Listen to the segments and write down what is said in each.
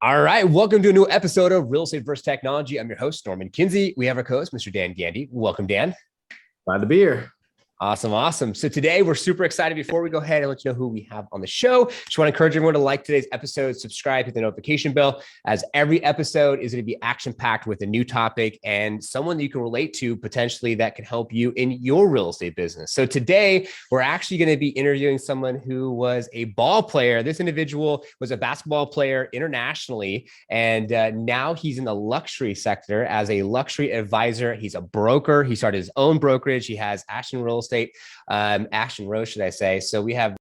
All right, welcome to a new episode of Real Estate vs. Technology. I'm your host, Norman Kinsey. We have our co-host, Mr. Dan Gandy. Welcome, Dan. Glad to be here. Awesome. So today we're super excited. Before we go ahead and let you know who we have on the show, just want to encourage everyone to like today's episode, subscribe, hit the notification bell, as every episode is going to be action-packed with a new topic and someone that you can relate to potentially that can help you in your real estate business. So today we're actually going to be interviewing someone who was a ball player. This individual was a basketball player internationally, and now he's in the luxury sector as a luxury advisor. He's a broker. He started his own brokerage. He has Action Rose, should I say. So we have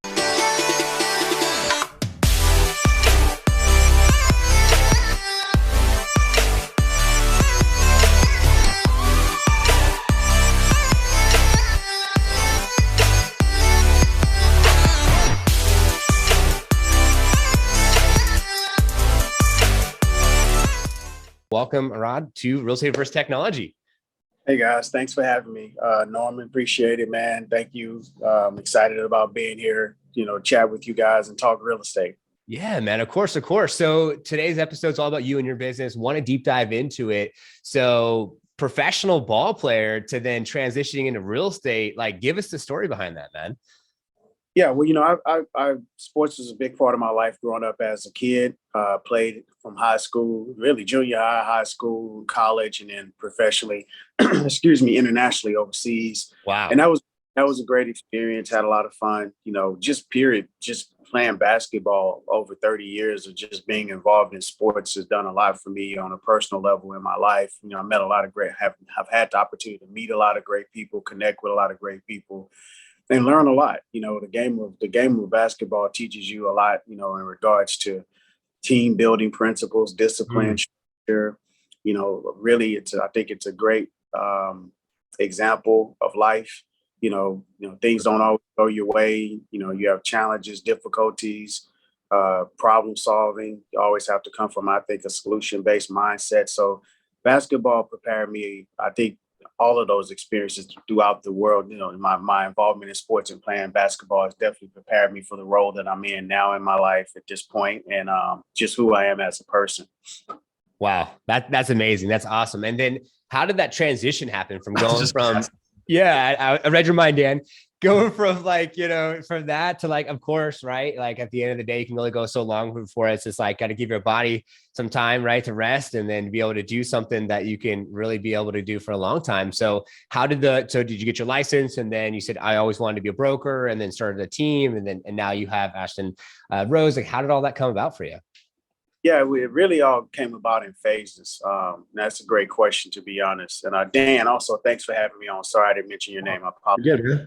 welcome, Arad, to Real Estate vs. Technology. Hey guys, thanks for having me. Norman, appreciate it, man. Thank you. Excited about being here, chat with you guys and talk real estate. Yeah, man, of course. So today's episode is all about you and your business. Want to deep dive into it. So professional ball player to then transitioning into real estate, like give us the story behind that, man. Yeah, well, I sports was a big part of my life growing up as a kid. Played from high school, really junior high, high school, college, and then professionally, internationally overseas. Wow. And that was a great experience. Had a lot of fun, just playing basketball over 30 years of just being involved in sports has done a lot for me on a personal level in my life. I met a lot of have had the opportunity to meet a lot of great people, connect with a lot of great people, and learn a lot. The game of basketball teaches you a lot, in regards to team building principles, discipline, structure. Really, I think it's a great example of life. Things don't always go your way. You have challenges, difficulties, problem solving. You always have to come from, I think, a solution-based mindset. So basketball prepared me, I think, all of those experiences throughout the world, my involvement in sports and playing basketball has definitely prepared me for the role that I'm in now in my life at this point, and just who I am as a person. Wow. That's amazing. That's awesome. And then how did that transition happen from going from, I read your mind, Dan, going from from that to of course, right? Like at the end of the day, you can only go so long before it's just got to give your body some time, right, to rest and then be able to do something that you can really be able to do for a long time. So did you get your license? And then you said, I always wanted to be a broker, and then started a team. And now you have Ashton Rose. How did all that come about for you? Yeah, it really all came about in phases. That's a great question, to be honest. And Dan, also, thanks for having me on. Sorry, I didn't mention your name. I apologize. Yeah,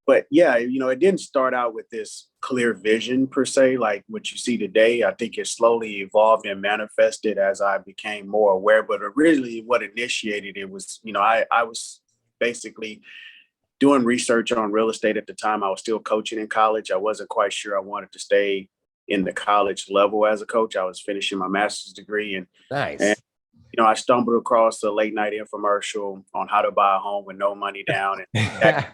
But yeah, it didn't start out with this clear vision per se, like what you see today. I think it slowly evolved and manifested as I became more aware. But originally what initiated it was, I was basically doing research on real estate at the time. I was still coaching in college. I wasn't quite sure I wanted to stay in the college level as a coach. I was finishing my master's degree. Nice. And I stumbled across a late night infomercial on how to buy a home with no money down. And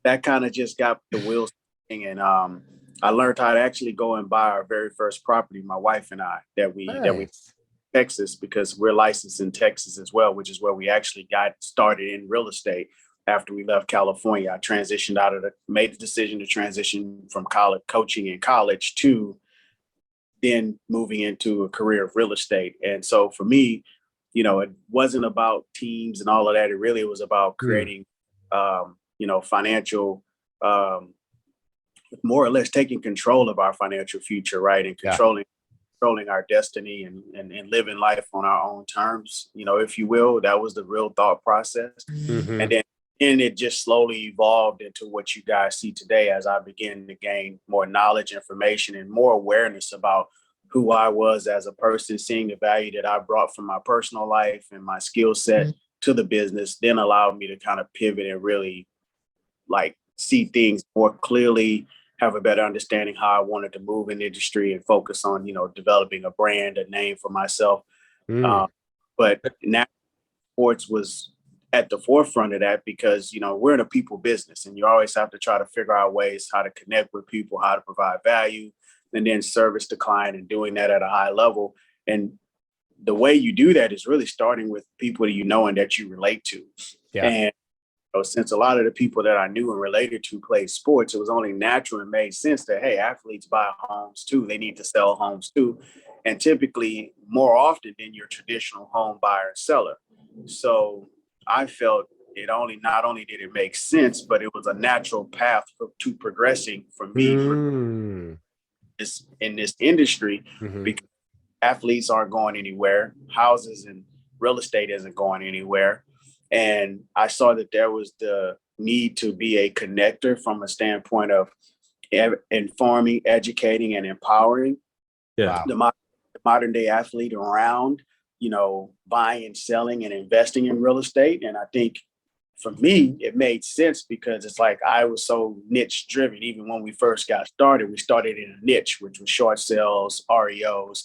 that kind of just got the wheels spinning. And I learned how to actually go and buy our very first property, my wife and I, that we Texas, because we're licensed in Texas as well, which is where we actually got started in real estate. After we left California, I made the decision to transition from college coaching in college to then moving into a career of real estate. And so for me, it wasn't about teams and all of that. It really was about creating, financial, more or less taking control of our financial future, right? And controlling our destiny and living life on our own terms, if you will. That was the real thought process. Mm-hmm. And it just slowly evolved into what you guys see today as I began to gain more knowledge, information, and more awareness about who I was as a person, seeing the value that I brought from my personal life and my skill set to the business, then allowed me to kind of pivot and really see things more clearly, have a better understanding how I wanted to move in the industry and focus on, developing a brand, a name for myself. But now sports was at the forefront of that because, we're in a people business and you always have to try to figure out ways how to connect with people, how to provide value. and then service the client and doing that at a high level. And the way you do that is really starting with people that you know and that you relate to. Yeah. And since a lot of the people that I knew and related to played sports, it was only natural and made sense that, hey, athletes buy homes too. They need to sell homes too. And typically more often than your traditional home buyer and seller. So I felt not only did it make sense, but it was a natural path to progressing for me in this industry, because athletes aren't going anywhere. Houses and real estate isn't going anywhere. And I saw that there was the need to be a connector from a standpoint of informing, educating, and empowering the modern day athlete around, buying, selling, and investing in real estate. And I think for me, it made sense because it's like I was so niche driven. Even when we first got started, we started in a niche, which was short sales, REOs.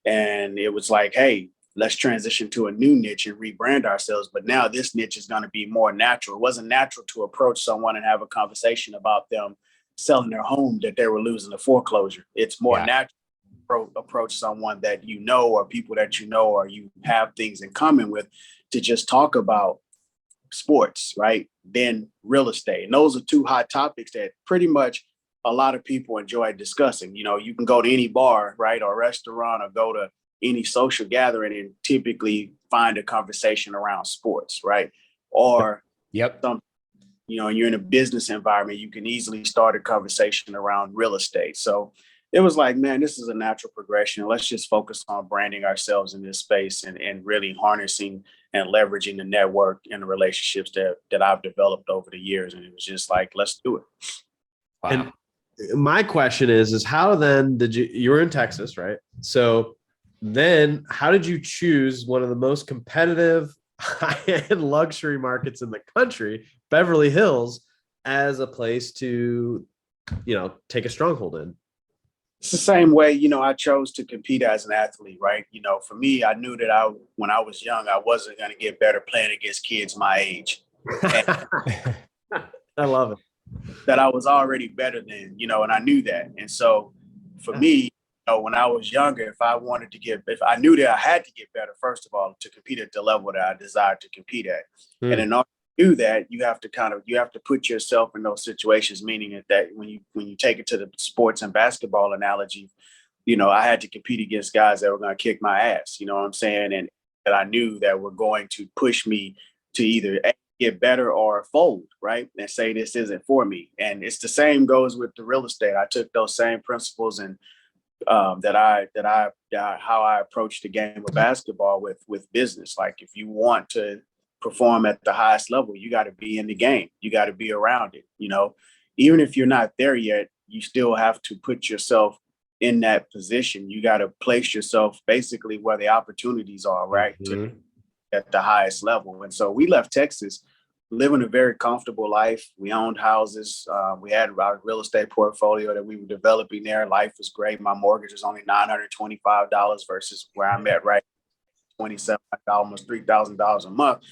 And it was like, hey, let's transition to a new niche and rebrand ourselves. But now this niche is going to be more natural. It wasn't natural to approach someone and have a conversation about them selling their home that they were losing to foreclosure. It's more natural to approach someone that you know, or people that you know, or you have things in common with, to just talk about sports, right? Then real estate. And those are two hot topics that pretty much a lot of people enjoy discussing. You can go to any bar, right, or restaurant, or go to any social gathering and typically find a conversation around sports, right? Or you're in a business environment, you can easily start a conversation around real estate. So it was like, man, this is a natural progression. Let's just focus on branding ourselves in this space and really harnessing and leveraging the network and the relationships that I've developed over the years. And it was just like, let's do it. Wow. And my question is how then did you were in Texas, right? So then how did you choose one of the most competitive high-end luxury markets in the country, Beverly Hills, as a place to, take a stronghold in? It's the same way, I chose to compete as an athlete, right? For me, I knew that when I was young, I wasn't going to get better playing against kids my age. I love it. That I was already better than, and I knew that. And so for me, when I was younger, if I knew that I had to get better, first of all, to compete at the level that I desired to compete at. And in order to do that, you have to put yourself in those situations, meaning that when you take it to the sports and basketball analogy, I had to compete against guys that were going to kick my ass, you know what I'm saying? And that I knew that were going to push me to either get better or fold, right? And say, this isn't for me. And it's the same goes with the real estate. I took those same principles and how I approach the game of basketball with business. Like, if you want to perform at the highest level, you got to be in the game. You got to be around it. Even if you're not there yet, you still have to put yourself in that position. You got to place yourself basically where the opportunities are, right? At the highest level. And so we left Texas living a very comfortable life. We owned houses. We had our real estate portfolio that we were developing there. Life was great. My mortgage was only $925 versus where I'm at right $2,700, almost $3,000 a month.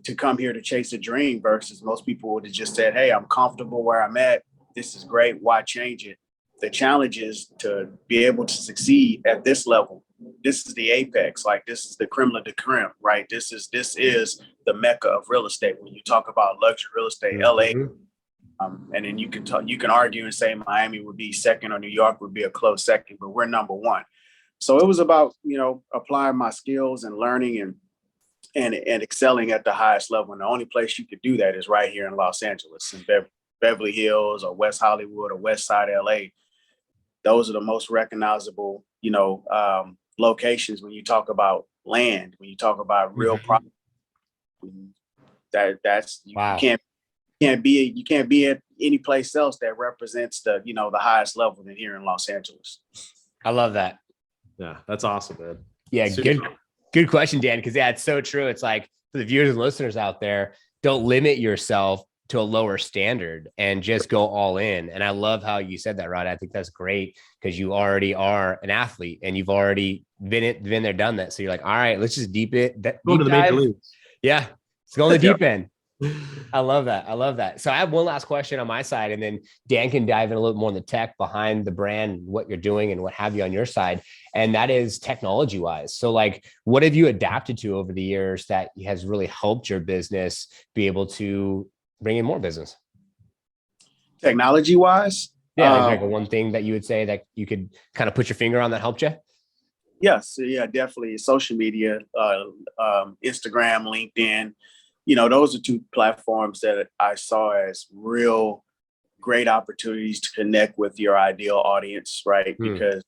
To come here to chase a dream versus most people would have just said, hey, I'm comfortable where I'm at. This is great. Why change it? The challenge is to be able to succeed at this level. This is the apex. Like, this is the creme de la creme, right? This is the mecca of real estate. When you talk about luxury real estate, LA, and then you can argue and say Miami would be second or New York would be a close second, but we're number one. So it was about, applying my skills and learning and excelling at the highest level. And the only place you could do that is right here in Los Angeles, in Beverly Hills or West Hollywood or West Side LA. Those are the most recognizable, locations when you talk about land, when you talk about real property. Wow. You can't be at any place else that represents the highest level than here in Los Angeles. I love that. Yeah, that's awesome, man. Yeah, good question, Dan. Because it's so true. It's like, for the viewers and listeners out there, don't limit yourself to a lower standard and just go all in. And I love how you said that, Rod. I think that's great because you already are an athlete and you've already been there, done that. So you're like, all right, let's just deep go to the major leagues. Yeah. Let's go on the deep end. I love that. I love that. So I have one last question on my side, and then Dan can dive in a little more in the tech behind the brand, what you're doing and what have you on your side. And that is technology wise. So like, what have you adapted to over the years that has really helped your business be able to bring in more business? Technology wise? Yeah. Like one thing that you would say that you could kind of put your finger on that helped you? Yes. Yeah, definitely. Social media, Instagram, LinkedIn, those are two platforms that I saw as real great opportunities to connect with your ideal audience, right? Because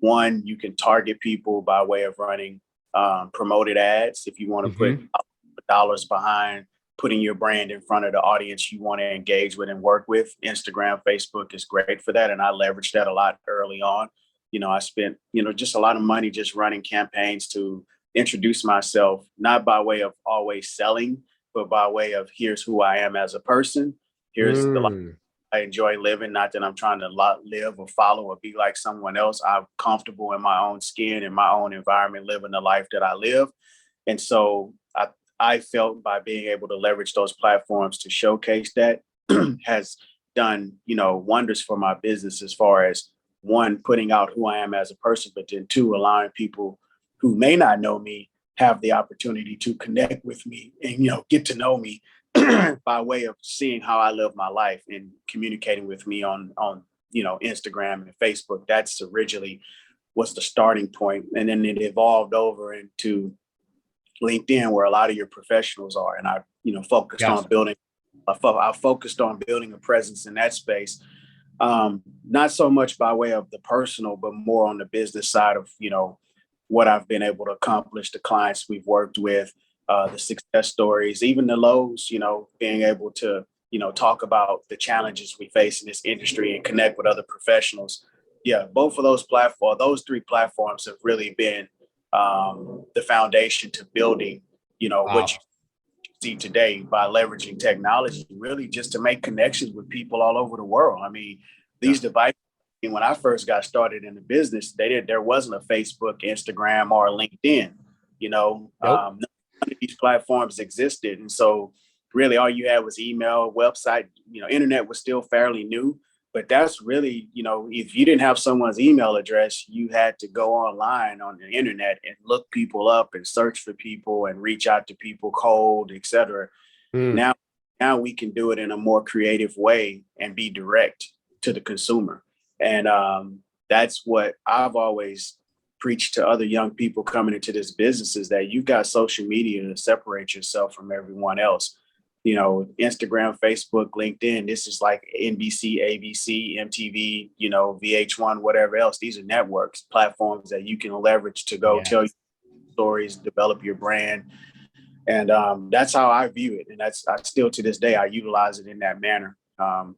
one, you can target people by way of running promoted ads. If you want to put dollars behind putting your brand in front of the audience you want to engage with and work with, Instagram, Facebook is great for that. And I leveraged that a lot early on. I spent, just a lot of money just running campaigns to introduce myself, not by way of always selling, but by way of here's who I am as a person. Here's the life I enjoy living. Not that I'm trying to live or follow or be like someone else. I'm comfortable in my own skin, in my own environment, living the life that I live. And so I felt by being able to leverage those platforms to showcase that has done, wonders for my business as far as one, putting out who I am as a person, but then two, allowing people who may not know me have the opportunity to connect with me and, get to know me by way of seeing how I live my life and communicating with me on Instagram and Facebook. That's originally was the starting point. And then it evolved over into LinkedIn, where a lot of your professionals are. And I, focused on building, I focused on building a presence in that space. Not so much by way of the personal, but more on the business side of, what I've been able to accomplish, the clients we've worked with, the success stories, even the lows, being able to, talk about the challenges we face in this industry and connect with other professionals. Yeah, both of those three platforms have really been the foundation to building, what you see today by leveraging technology, really just to make connections with people all over the world. I mean, these devices, when I first got started in the business, there wasn't a Facebook, Instagram, or LinkedIn. None of these platforms existed. And so really all you had was email, website, internet was still fairly new. But that's really, if you didn't have someone's email address, you had to go online on the internet and look people up and search for people and reach out to people cold, et cetera. Now we can do it in a more creative way and be direct to the consumer. And that's what I've always preached to other young people coming into this business, is that you've got social media to separate yourself from everyone else. Instagram, Facebook, LinkedIn, this is like NBC, ABC, MTV, VH1, whatever else. These are networks, platforms that you can leverage to go tell your stories, develop your brand. And that's how I view it. And I still to this day, I utilize it in that manner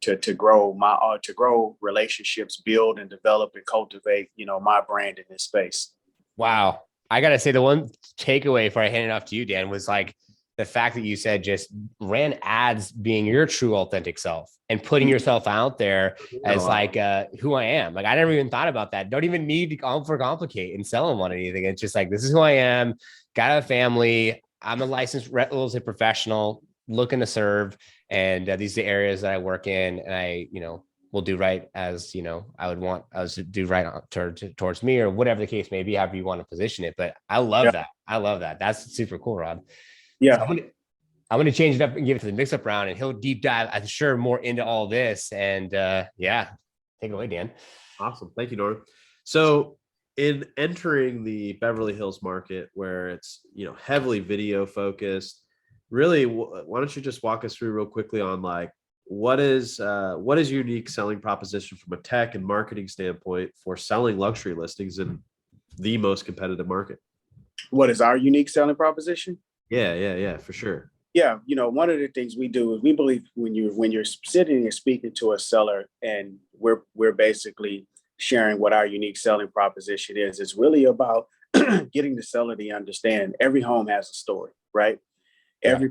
to grow relationships, build and develop and cultivate, my brand in this space. Wow. I got to say, the one takeaway before I hand it off to you, Dan, was like, the fact that you said just ran ads being your true authentic self and putting yourself out there as like who I am. Like, I never even thought about that. Don't even need to overcomplicate and sell them on anything. It's just like, this is who I am. Got a family. I'm a licensed real estate professional looking to serve. And these are the areas that I work in. And I, will do right as, I would want us to do right towards me, or whatever the case may be, however you want to position it. But I love that. I love that. That's super cool, Rod. Yeah. So I'm going to change it up and give it to the mix-up round, and he'll deep dive, I'm sure, more into all this. And take it away, Dan. Awesome. Thank you, Norm. So in entering the Beverly Hills market, where it's, heavily video focused, really, why don't you just walk us through real quickly on like, what is unique selling proposition from a tech and marketing standpoint for selling luxury listings in the most competitive market? What is our unique selling proposition? Yeah, for sure. Yeah, one of the things we do is we believe when you're sitting and speaking to a seller, and we're basically sharing what our unique selling proposition is, it's really about getting the seller to understand every home has a story, right? Yeah. Every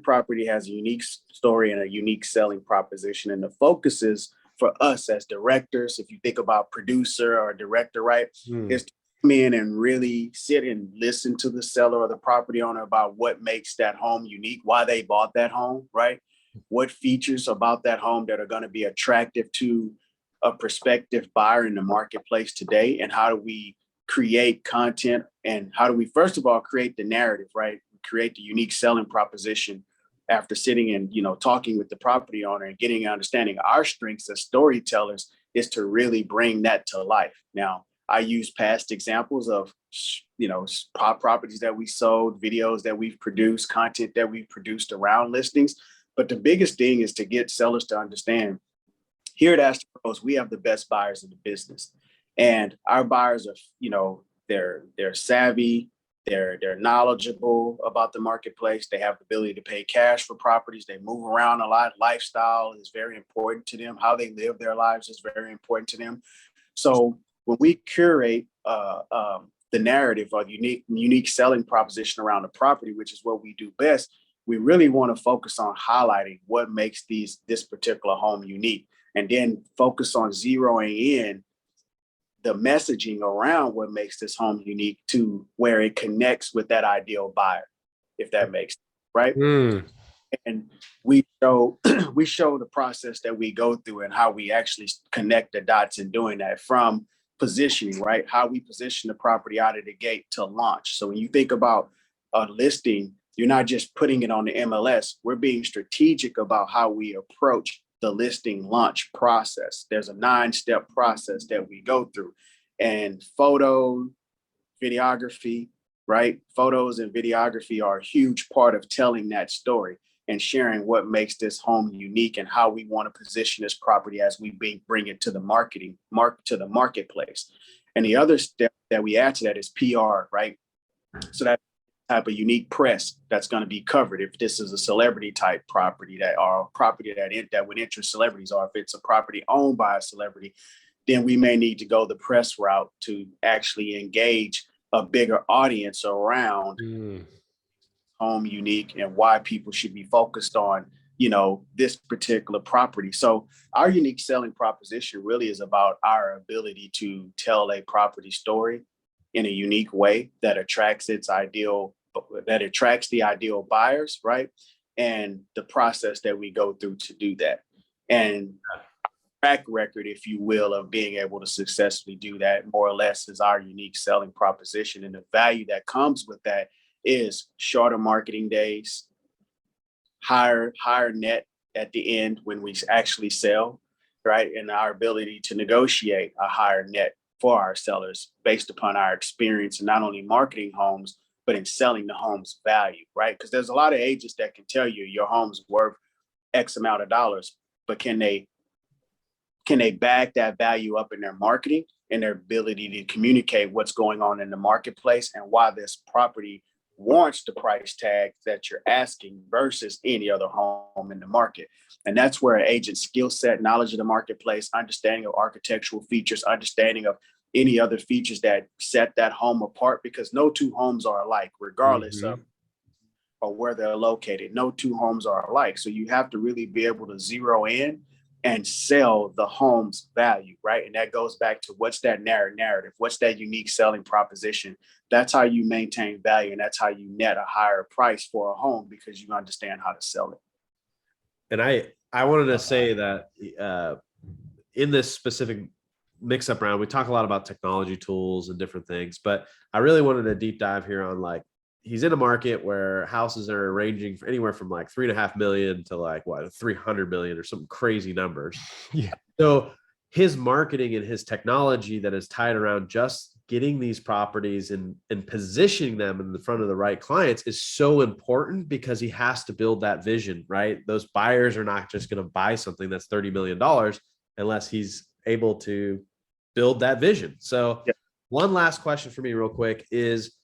property has a unique story and a unique selling proposition. And the focus is for us as directors, if you think about producer or director, right, is to come in and really sit and listen to the seller or the property owner about what makes that home unique, why they bought that home, right? What features about that home that are going to be attractive to a prospective buyer in the marketplace today, and how do we create content, and how do we first of all create the narrative, right? Create the unique selling proposition after sitting and talking with the property owner and getting an understanding. Our strengths as storytellers is to really bring that to life. Now, I use past examples of properties that we sold, videos that we've produced, content that we've produced around listings. But the biggest thing is to get sellers to understand, here at Astor Pros, we have the best buyers in the business. And our buyers are, they're savvy, they're knowledgeable about the marketplace. They have the ability to pay cash for properties. They move around a lot. Lifestyle is very important to them. How they live their lives is very important to them. So when we curate the narrative or unique selling proposition around the property, which is what we do best, we really want to focus on highlighting what makes this particular home unique, and then focus on zeroing in the messaging around what makes this home unique to where it connects with that ideal buyer, if that makes sense, right? And we show the process that we go through and how we actually connect the dots in doing that, from positioning, right? How we position the property out of the gate to launch. So when you think about a listing, you're not just putting it on the MLS. We're being strategic about how we approach the listing launch process. There's a 9-step process that we go through, and videography, right? Photos and videography are a huge part of telling that story and sharing what makes this home unique and how we want to position this property as we bring it to the marketplace. And the other step that we add to that is PR, right? So that type of unique press that's going to be covered. If this is a celebrity type property that would interest celebrities, or if it's a property owned by a celebrity, then we may need to go the press route to actually engage a bigger audience around home unique and why people should be focused on, this particular property. So our unique selling proposition really is about our ability to tell a property story in a unique way that attracts the ideal buyers, right? And the process that we go through to do that. And track record, if you will, of being able to successfully do that, more or less, is our unique selling proposition. And the value that comes with that is shorter marketing days, higher net at the end when we actually sell, right? And our ability to negotiate a higher net for our sellers based upon our experience in not only marketing homes, but in selling the home's value, right? Because there's a lot of agents that can tell you your home's worth X amount of dollars, but can they back that value up in their marketing and their ability to communicate what's going on in the marketplace and why this property warrants the price tag that you're asking versus any other home in the market? And that's where an agent's skill set, knowledge of the marketplace, understanding of architectural features, understanding of any other features that set that home apart, because no two homes are alike, regardless of or where they're located. No two homes are alike. So you have to really be able to zero in and sell the home's value, right? And that goes back to what's that narrative? What's that unique selling proposition? That's how you maintain value, and that's how you net a higher price for a home, because you understand how to sell it. And I wanted to say that in this specific mix-up round, we talk a lot about technology tools and different things, but I really wanted to deep dive here on, like, he's in a market where houses are ranging for anywhere from like 3.5 million to like 300 million or some crazy numbers. Yeah. So his marketing and his technology that is tied around just getting these properties and positioning them in the front of the right clients is so important, because he has to build that vision, right? Those buyers are not just going to buy something that's $30 million unless he's able to build that vision. So one last question for me real quick is,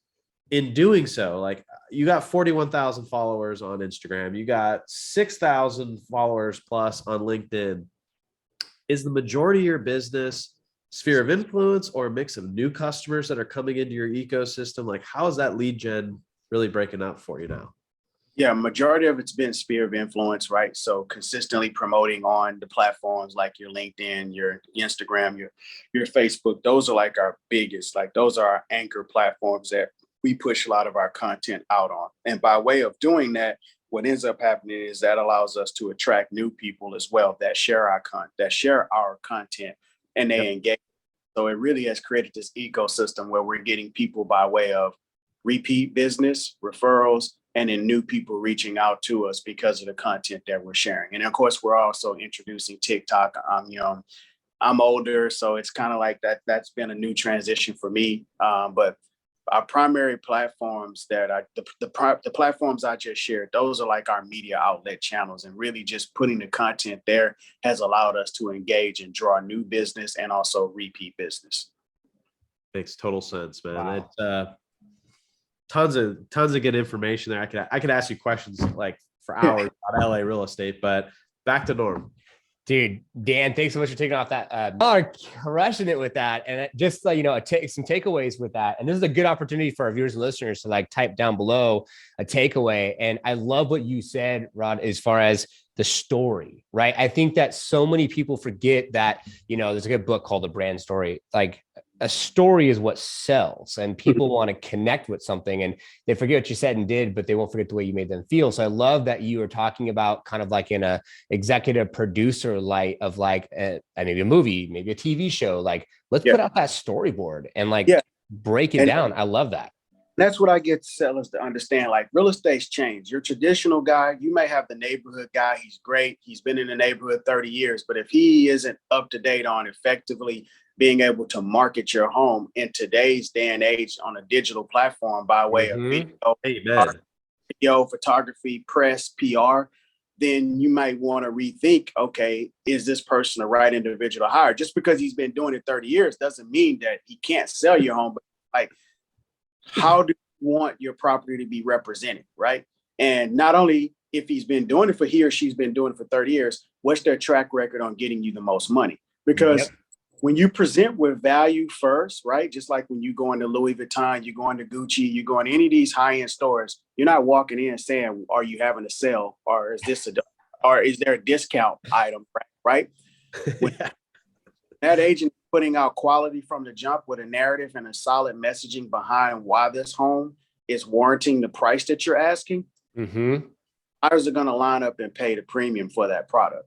in doing so, like, you got 41,000 followers on Instagram, you got 6,000 followers plus on LinkedIn. Is the majority of your business sphere of influence or a mix of new customers that are coming into your ecosystem? Like, how is that lead gen really breaking up for you now? Yeah, majority of it's been sphere of influence, right? So consistently promoting on the platforms like your LinkedIn, your Instagram, your Facebook. Those are like our biggest, like those are our anchor platforms that we push a lot of our content out on. And by way of doing that, what ends up happening is that allows us to attract new people as well that share our content and they engage. So it really has created this ecosystem where we're getting people by way of repeat business, referrals, and then new people reaching out to us because of the content that we're sharing. And of course, we're also introducing TikTok. I'm older, so it's kind of like that. That's been a new transition for me. But our primary platforms the platforms I just shared, those are like our media outlet channels, and really just putting the content there has allowed us to engage and draw new business and also repeat business. Makes total sense, man. Wow. It's tons of good information there. I could ask you questions like for hours on LA real estate, but back to Norm. Dude, Dan, thanks so much for taking off that. Crushing it with that. And just some takeaways with that. And this is a good opportunity for our viewers and listeners to like type down below a takeaway. And I love what you said, Rod, as far as the story, right? I think that so many people forget that, there's a good book called The Brand Story. Like a story is what sells, and people want to connect with something, and they forget what you said and did, but they won't forget the way you made them feel. So I love that you are talking about kind of like in a executive producer light of like maybe a movie, maybe a TV show. Like let's put out that storyboard and break it down. I love that. That's what I get sellers to understand. Like real estate's changed. Your traditional guy, you may have the neighborhood guy. He's great. He's been in the neighborhood 30 years, but if he isn't up to date on effectively being able to market your home in today's day and age on a digital platform by way of video, photography, press, PR, then you might want to rethink, okay, is this person the right individual to hire? Just because he's been doing it 30 years doesn't mean that he can't sell your home. But like, how do you want your property to be represented, right? And not only if he or she's been doing it for 30 years, what's their track record on getting you the most money? Because when you present with value first, right? Just like when you go into Louis Vuitton, you go into Gucci, you go into any of these high-end stores, you're not walking in saying, are you having a sale? Or is there a discount item, right? That agent putting out quality from the jump with a narrative and a solid messaging behind why this home is warranting the price that you're asking, buyers are going to line up and pay the premium for that product.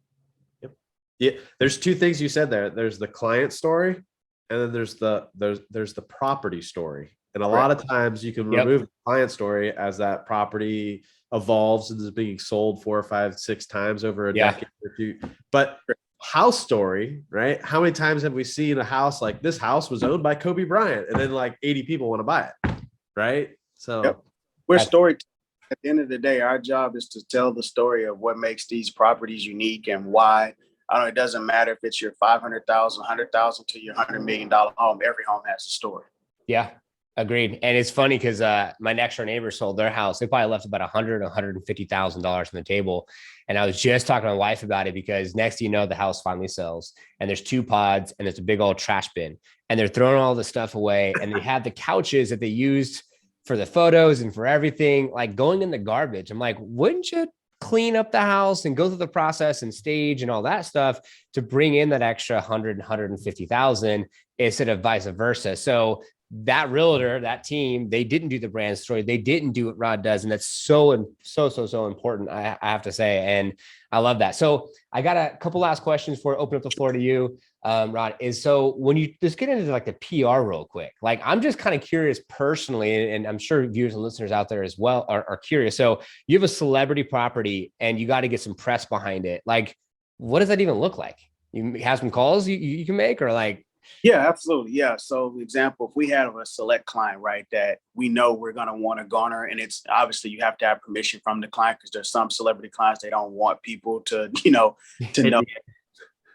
Yeah, there's two things you said there. There's the client story, and then there's the property story. And a lot of times you can remove the client story as that property evolves and is being sold 4 or 5, 6 times over a decade or two. But house story, right? How many times have we seen a house like this house was owned by Kobe Bryant, and then like 80 people want to buy it, right? So we're storytellers. At the end of the day, our job is to tell the story of what makes these properties unique and why. It doesn't matter if it's your $500,000, $100,000 to your $100 million home. Every home has a story. Yeah, agreed. And it's funny because my next door neighbor sold their house. They probably left about $150,000 on the table. And I was just talking to my wife about it because next thing you know, the house finally sells, and there's 2 pods and there's a big old trash bin, and they're throwing all the stuff away. And they have the couches that they used for the photos and for everything, like going in the garbage. I'm like, wouldn't you clean up the house and go through the process and stage and all that stuff to bring in that extra 150,000 instead of vice versa? So that realtor, that team, they didn't do the brand story. They didn't do what Rod does. And that's so important, I have to say. And I love that. So I got a couple last questions before I open up the floor to you, Rod, so when you just get into like the PR real quick, like I'm just kind of curious personally, and I'm sure viewers and listeners out there as well are curious. So you have a celebrity property and you got to get some press behind it. Like, what does that even look like? You have some calls you can make, or like? Yeah, absolutely. Yeah. So example, if we have a select client, right, that we know we're going to want to garner, and it's obviously you have to have permission from the client because there's some celebrity clients, they don't want people to know.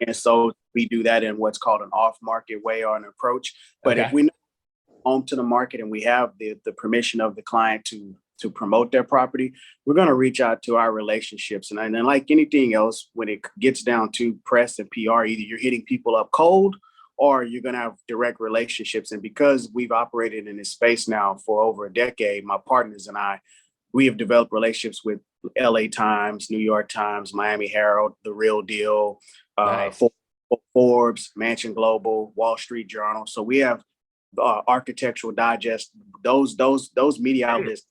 And so we do that in what's called an off-market way or an approach. But if we know home to the market and we have the permission of the client to promote their property, we're going to reach out to our relationships. And then like anything else, when it gets down to press and PR, either you're hitting people up cold or you're going to have direct relationships. And because we've operated in this space now for over a decade, my partners and I, we have developed relationships with LA Times, New York Times, Miami Herald, The Real Deal, Nice. Forbes, Mansion Global, Wall Street Journal. So we have Architectural Digest, those media outlets,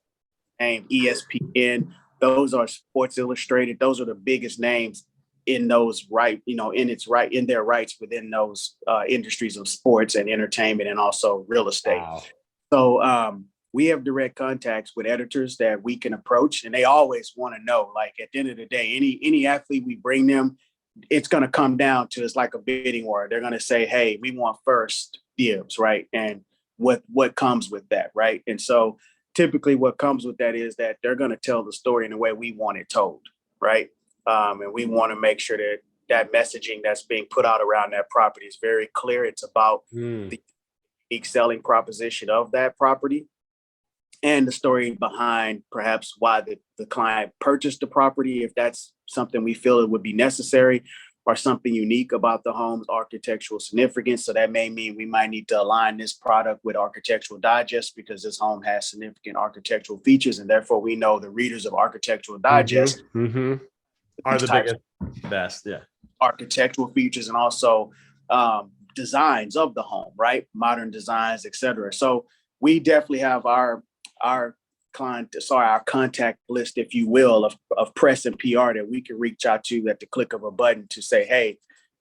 named ESPN. Those are Sports Illustrated. Those are the biggest names in those in their rights within those industries of sports and entertainment and also real estate. Wow. So we have direct contacts with editors that we can approach, and they always want to know, like, at the end of the day, any athlete we bring them, it's going to come down to, it's like a bidding war. They're going to say, hey, we want first dibs, right? And what comes with that, right? And so typically what comes with that is that they're going to tell the story in the way we want it told, right? And we want to make sure that that messaging that's being put out around that property is very clear. It's about the unique selling proposition of that property and the story behind perhaps why the client purchased the property, if that's something we feel it would be necessary, or something unique about the home's architectural significance. So that may mean we might need to align this product with Architectural Digest because this home has significant architectural features, and therefore we know the readers of Architectural Digest are the biggest, best, architectural features and also designs of the home, right? Modern designs, etc. So we definitely have our contact list, if you will, of press and PR that we can reach out to at the click of a button to say, hey,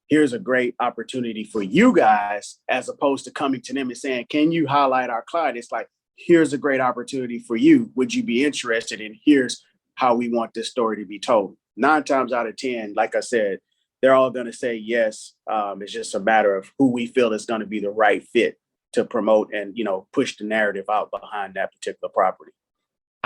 here's a great opportunity for you guys, as opposed to coming to them and saying, can you highlight our client? It's like, here's a great opportunity for you. Would you be interested? And here's how we want this story to be told. 9 times out of 10, like I said, they're all going to say yes. It's just a matter of who we feel is going to be the right fit to promote and, push the narrative out behind that particular property.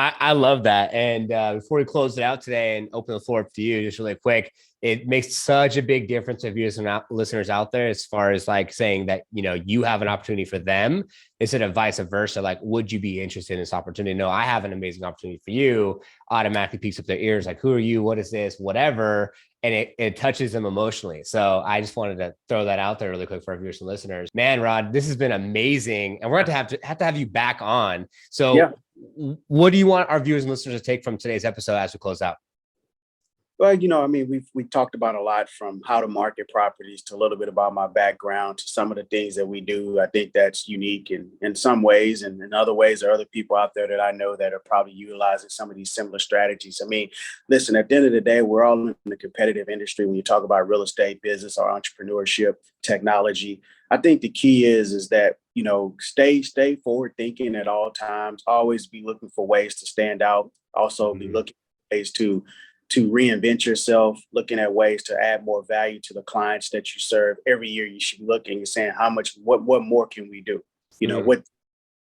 I love that. And before we close it out today and open the floor up to you, just really quick, it makes such a big difference if you some listeners out there, as far as like saying that, you have an opportunity for them instead of vice versa. Like, would you be interested in this opportunity? No, I have an amazing opportunity for you. Automatically peaks up their ears. Like, who are you? What is this? Whatever. And it touches them emotionally. So I just wanted to throw that out there really quick for our viewers and listeners. Man, Rod, this has been amazing. And we're going to have you back on. So what do you want our viewers and listeners to take from today's episode as we close out? Well, we talked about a lot, from how to market properties to a little bit about my background to some of the things that we do. I think that's unique in some ways, and in other ways, there are other people out there that I know that are probably utilizing some of these similar strategies. I mean, listen, at the end of the day, we're all in the competitive industry. When you talk about real estate, business, or entrepreneurship, technology, I think the key is that, stay forward thinking at all times. Always be looking for ways to stand out. Also be looking for ways to reinvent yourself, looking at ways to add more value to the clients that you serve. Every year you should be looking and saying, what more can we do? What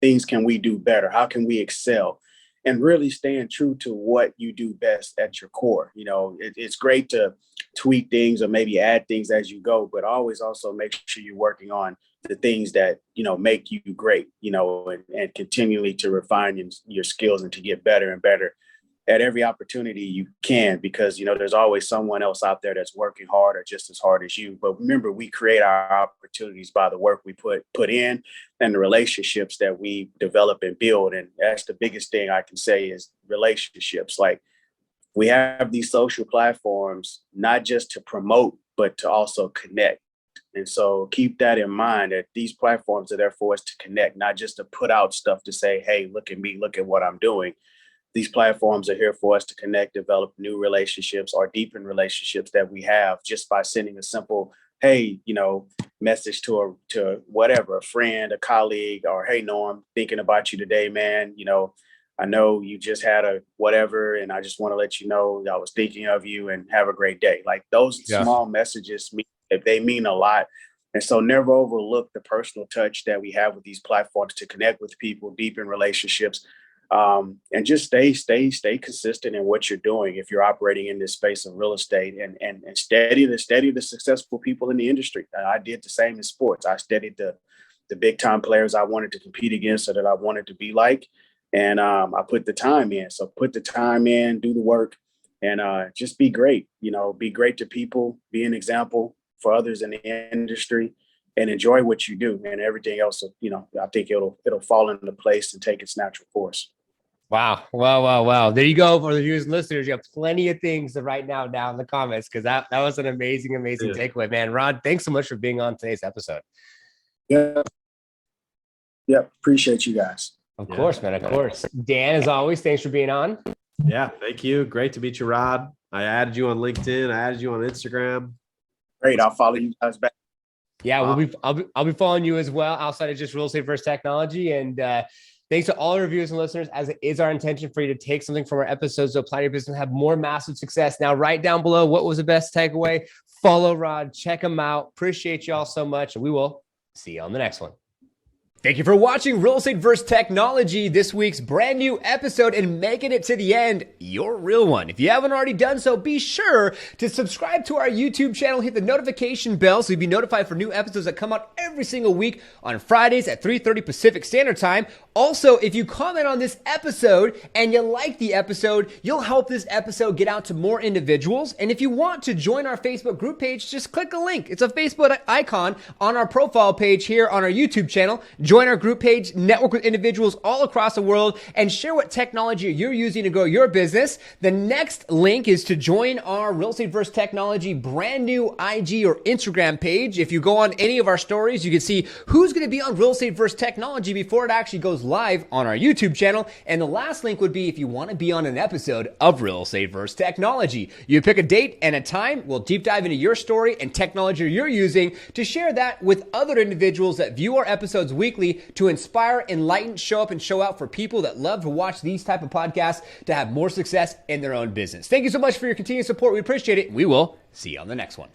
things can we do better? How can we excel? And really staying true to what you do best at your core. It's great to tweak things or maybe add things as you go, but always also make sure you're working on the things that, make you great, and continually to refine your skills and to get better and better at every opportunity you can, because, there's always someone else out there that's working hard or just as hard as you. But remember, we create our opportunities by the work we put in and the relationships that we develop and build. And that's the biggest thing I can say is relationships. Like, we have these social platforms, not just to promote, but to also connect. And so keep that in mind, that these platforms are there for us to connect, not just to put out stuff to say, hey, look at me, look at what I'm doing. These platforms are here for us to connect, develop new relationships, or deepen relationships that we have just by sending a simple, hey, message to whatever, a friend, a colleague, or hey, Norm, thinking about you today, man. I know you just had a whatever, and I just want to let you know I was thinking of you, and have a great day. Like, those small messages, they mean a lot. And so never overlook the personal touch that we have with these platforms to connect with people, deepen relationships. And just stay consistent in what you're doing if you're operating in this space of real estate, and steady the successful people in the industry. I did the same in sports. I studied the big time players I wanted to compete against, or that I wanted to be like, and I put the time in. So put the time in, do the work, and just be great. Be great to people, be an example for others in the industry, and enjoy what you do, and everything else. I think it'll fall into place and take its natural course. Wow. Wow. There you go for the viewers and listeners. You have plenty of things to write now down in the comments because that was an amazing takeaway, man. Ron, thanks so much for being on today's episode. Yeah. Appreciate you guys. Of course, man. Of course. Dan, as always, thanks for being on. Yeah. Thank you. Great to meet you, Rod. I added you on LinkedIn. I added you on Instagram. Great. I'll follow you guys back. Yeah. I'll be following you as well outside of just real estate versus technology. And, thanks to all our viewers and listeners, as it is our intention for you to take something from our episodes to apply to your business and have more massive success. Now, write down below what was the best takeaway. Follow Rod, check him out. Appreciate you all so much. And we will see you on the next one. Thank you for watching Real Estate vs. Technology, this week's brand new episode, and making it to the end, your real one. If you haven't already done so, be sure to subscribe to our YouTube channel, hit the notification bell so you'll be notified for new episodes that come out every single week on Fridays at 3:30 Pacific Standard Time. Also, if you comment on this episode and you like the episode, you'll help this episode get out to more individuals. And if you want to join our Facebook group page, just click a link. It's a Facebook icon on our profile page here on our YouTube channel. Join our group page, network with individuals all across the world, and share what technology you're using to grow your business. The next link is to join our Real Estate vs. Technology brand new IG or Instagram page. If you go on any of our stories, you can see who's going to be on Real Estate vs. Technology before it actually goes live on our YouTube channel. And the last link would be if you want to be on an episode of Real Estate vs. Technology. You pick a date and a time. We'll deep dive into your story and technology you're using to share that with other individuals that view our episodes weekly to inspire, enlighten, show up, and show out for people that love to watch these type of podcasts to have more success in their own business. Thank you so much for your continued support. We appreciate it. We will see you on the next one.